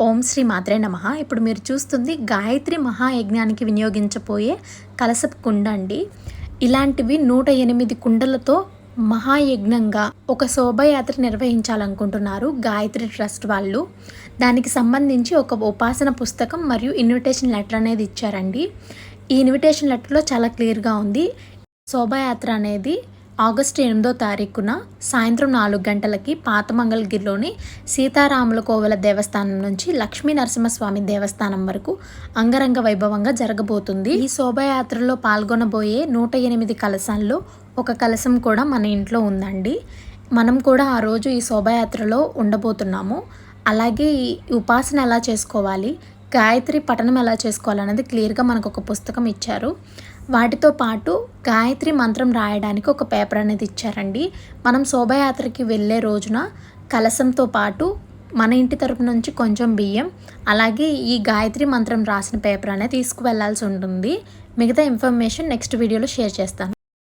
ఓం శ్రీ మాత్రే నమః. ఇప్పుడు మీరు చూస్తుంది గాయత్రి మహాయజ్ఞానికి వినియోగించబోయే కలశపు కుండ అండి. ఇలాంటివి 108 కుండలతో మహాయజ్ఞంగా ఒక శోభయాత్ర నిర్వహించాలనుకుంటున్నారు గాయత్రి ట్రస్ట్ వాళ్ళు. దానికి సంబంధించి ఒక ఉపాసన పుస్తకం మరియు ఇన్విటేషన్ లెటర్ అనేది ఇచ్చారండి. ఈ ఇన్విటేషన్ లెటర్లో చాలా క్లియర్గా ఉంది. శోభయాత్ర అనేది ఆగస్టు 8వ తారీఖున సాయంత్రం 4 గంటలకి పాత మంగళగిరిలోని సీతారాముల కోవెల దేవస్థానం నుంచి లక్ష్మీ నరసింహస్వామి దేవస్థానం వరకు అంగరంగ వైభవంగా జరగబోతుంది. ఈ శోభయాత్రలో పాల్గొనబోయే 108 కలశాల్లో ఒక కలశం కూడా మన ఇంట్లో ఉందండి. మనం కూడా ఆ రోజు ఈ శోభయాత్రలో ఉండబోతున్నాము. అలాగే ఈ ఉపాసన ఎలా చేసుకోవాలి, గాయత్రి పఠనం ఎలా చేసుకోవాలన్నది క్లియర్గా మనకు ఒక పుస్తకం ఇచ్చారు. వాటితో పాటు గాయత్రి మంత్రం రాయడానికి ఒక పేపర్ అనేది ఇచ్చారండి. మనం శోభయాత్రకి వెళ్ళే రోజున కలశంతో పాటు మన ఇంటి తరపు నుంచి కొంచెం బియ్యం, అలాగే ఈ గాయత్రి మంత్రం రాసిన పేపర్ అనేది తీసుకువెళ్లాల్సి ఉంటుంది. మిగతా ఇన్ఫర్మేషన్ నెక్స్ట్ వీడియోలో షేర్ చేస్తాను.